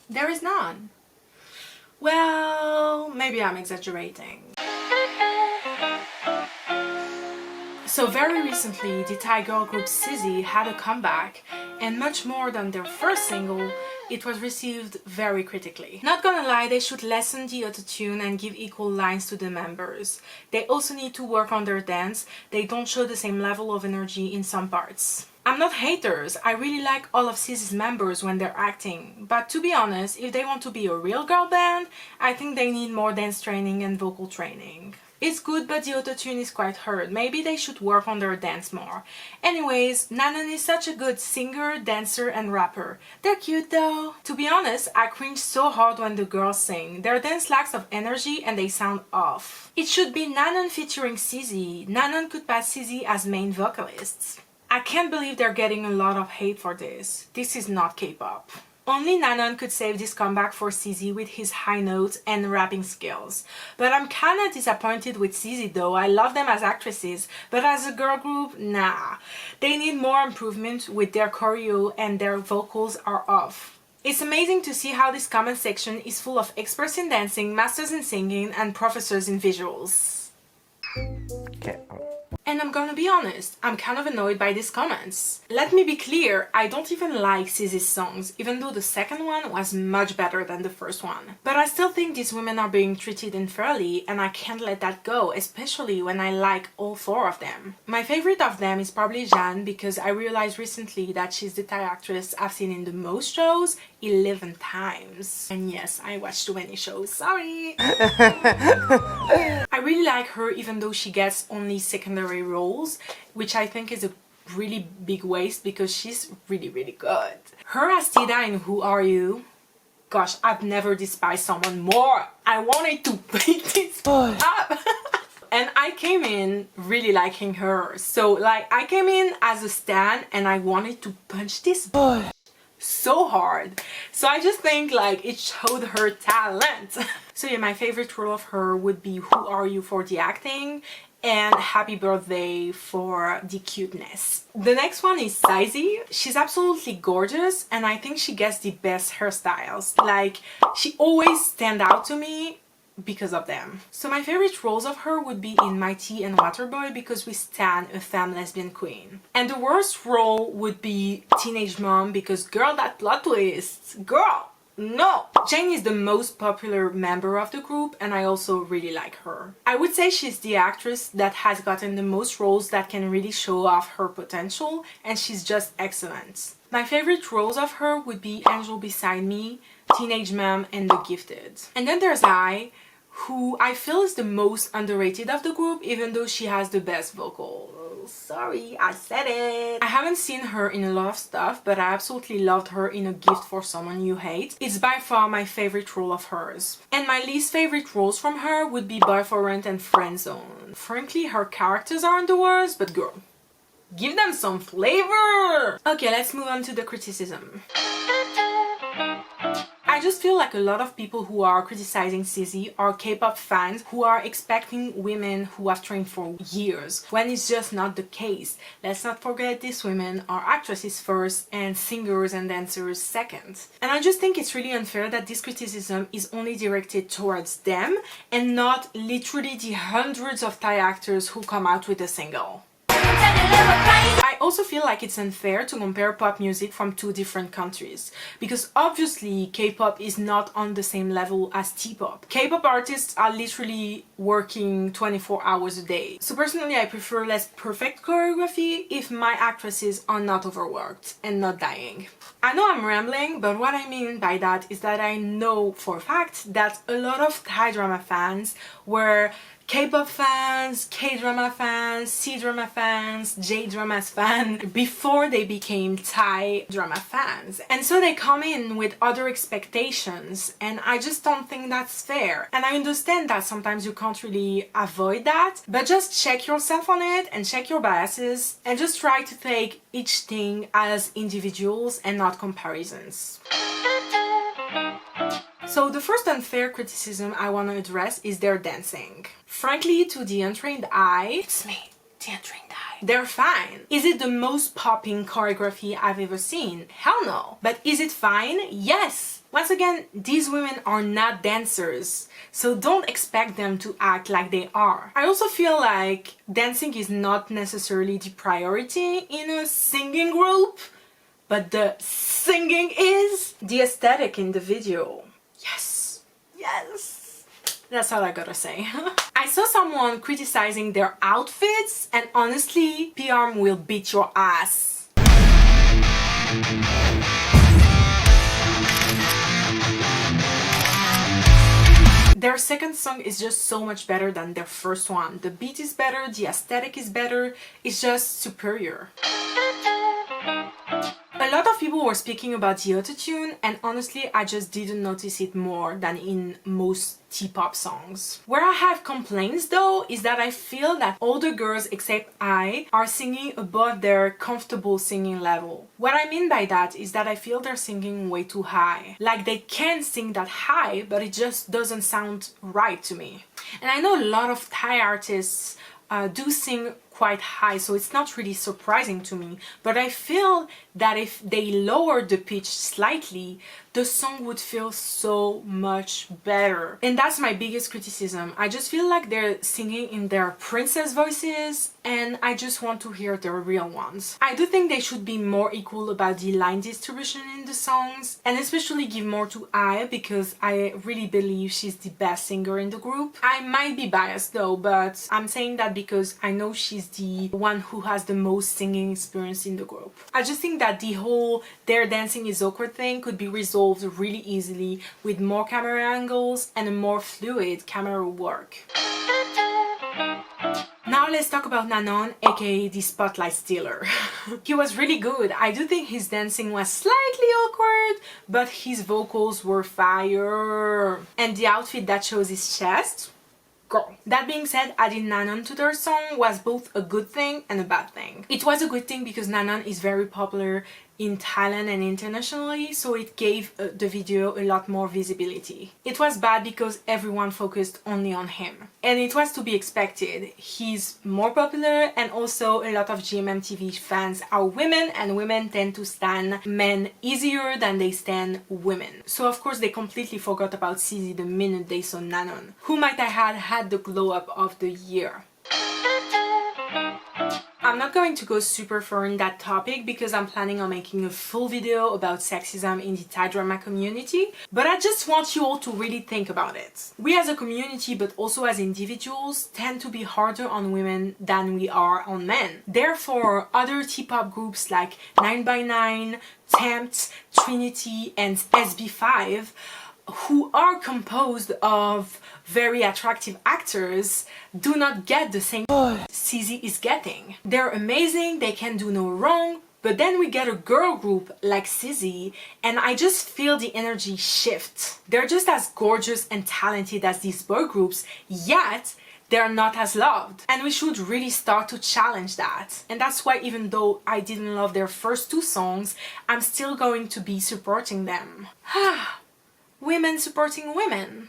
There is none. Well, maybe I'm exaggerating. So very recently, the Thai girl group Sizzy had a comeback, and much more than their first single, it was received very critically. Not gonna lie, they should lessen the autotune and give equal lines to the members. They also need to work on their dance. They don't show the same level of energy in some parts. I'm not haters, I really like all of Sizzy's members when they're acting, but to be honest, if they want to be a real girl band, I think they need more dance training and vocal training. It's good, but the autotune is quite hard. Maybe they should work on their dance more. Anyways, Nanon is such a good singer, dancer and rapper. They're cute though. To be honest, I cringe so hard when the girls sing. Their dance lacks of energy and they sound off. It should be Nanon featuring Sizzy. Nanon could pass Sizzy as main vocalists. I can't believe they're getting a lot of hate for this. This is not K-pop. Only Nanon could save this comeback for Sizzy with his high notes and rapping skills. But I'm kinda disappointed with Sizzy though. I love them as actresses, but as a girl group, nah. They need more improvement with their choreo and their vocals are off. It's amazing to see how this comment section is full of experts in dancing, masters in singing, and professors in visuals. Okay. And I'm gonna be honest, I'm kind of annoyed by these comments. Let me be clear, I don't even like Sizzy's songs, even though the second one was much better than the first one. But I still think these women are being treated unfairly and I can't let that go, especially when I like all four of them. My favorite of them is probably Jan, because I realized recently that she's the Thai actress I've seen in the most shows, 11 times. And yes, I watch too many shows, sorry! I really like her even though she gets only secondary roles, which I think is a really big waste because she's really good. Her as Tida in Who Are You? Gosh, I've never despised someone more. I wanted to beat this up. And I came in really liking her. So like I came in as a stan and I wanted to punch this boy so hard. So I just think like it showed her talent. So yeah, my favorite role of her would be Who Are You for the acting and Happy Birthday for the cuteness. The next one is Sizzy. She's absolutely gorgeous and I think she gets the best hairstyles. Like she always stand out to me because of them. So my favorite roles of her would be in Mighty and Waterboy because we stan a femme lesbian queen. And the worst role would be Teenage Mom because girl, that plot twist, girl, no! Jane is the most popular member of the group and I also really like her. I would say she's the actress that has gotten the most roles that can really show off her potential and she's just excellent. My favorite roles of her would be Angel Beside Me, Teenage Mom and The Gifted. And then there's I, who I feel is the most underrated of the group even though she has the best vocal. Sorry, I said it. I haven't seen her in a lot of stuff, but I absolutely loved her in A Gift for Someone You Hate. It's by far my favorite role of hers. And my least favorite roles from her would be Boy for Rent and Friend Zone. Frankly, her characters aren't the worst, but girl, give them some flavor! Okay, let's move on to the criticism. I just feel like a lot of people who are criticizing Sizzy are K-pop fans who are expecting women who have trained for years, when it's just not the case. Let's not forget these women are actresses first and singers and dancers second. And I just think it's really unfair that this criticism is only directed towards them and not literally the hundreds of Thai actors who come out with a single. I also feel like it's unfair to compare pop music from two different countries because obviously K-pop is not on the same level as T-pop. K-pop artists are literally working 24 hours a day. So personally I prefer less perfect choreography if my actresses are not overworked and not dying. I know I'm rambling, but what I mean by that is that I know for a fact that a lot of Thai drama fans were K-pop fans, K-drama fans, C-drama fans, J-dramas fans before they became Thai drama fans. And so they come in with other expectations and I just don't think that's fair. And I understand that sometimes you can't really avoid that, but just check yourself on it and check your biases and just try to take each thing as individuals and not comparisons. So the first unfair criticism I want to address is their dancing. Frankly, to the untrained eye, it's me, the untrained eye, they're fine. Is it the most popping choreography I've ever seen? Hell no. But is it fine? Yes. Once again, these women are not dancers, so don't expect them to act like they are. I also feel like dancing is not necessarily the priority in a singing group, but the singing is. The aesthetic in the video. Yes, yes. That's all I gotta say. I saw someone criticizing their outfits, and honestly, PR will beat your ass. Their second song is just so much better than their first one. The beat is better, the aesthetic is better, it's just superior. A lot of people were speaking about the autotune, and honestly I just didn't notice it more than in most T-pop songs. Where I have complaints though is that I feel that all the girls except I are singing above their comfortable singing level. What I mean by that is that I feel they're singing way too high. Like they can sing that high, but it just doesn't sound right to me. And I know a lot of Thai artists do sing quite high, so it's not really surprising to me, but I feel that if they lowered the pitch slightly, the song would feel so much better. And that's my biggest criticism. I just feel like they're singing in their princess voices, and I just want to hear their real ones. I do think they should be more equal about the line distribution in the songs, and especially give more to I, because I really believe she's the best singer in the group. I might be biased though, but I'm saying that because I know she's the one who has the most singing experience in the group. I just think that the whole their dancing is awkward thing could be resolved really easily with more camera angles and a more fluid camera work. Now let's talk about Nanon, aka the spotlight stealer. He was really good. I do think his dancing was slightly awkward, but his vocals were fire. And the outfit that shows his chest, girl. That being said, adding Nanon to their song was both a good thing and a bad thing. It was a good thing because Nanon is very popular in Thailand and internationally, so it gave the video a lot more visibility. It was bad because everyone focused only on him. And it was to be expected. He's more popular, and also a lot of GMMTV fans are women, and women tend to stan men easier than they stan women. So of course they completely forgot about Sizzy the minute they saw Nanon, who might have had the glow up of the year. I'm not going to go super far in that topic because I'm planning on making a full video about sexism in the Thai drama community, but I just want you all to really think about it. We as a community, but also as individuals, tend to be harder on women than we are on men. Therefore, other T-pop groups like 9x9, Tempt, Trinity and SB5, who are composed of very attractive actors, do not get the same Sizzy is getting. They're amazing, they can do no wrong, but then we get a girl group like Sizzy, and I just feel the energy shift. They're just as gorgeous and talented as these boy groups, yet they're not as loved. And we should really start to challenge that. And that's why, even though I didn't love their first two songs, I'm still going to be supporting them. Women supporting women.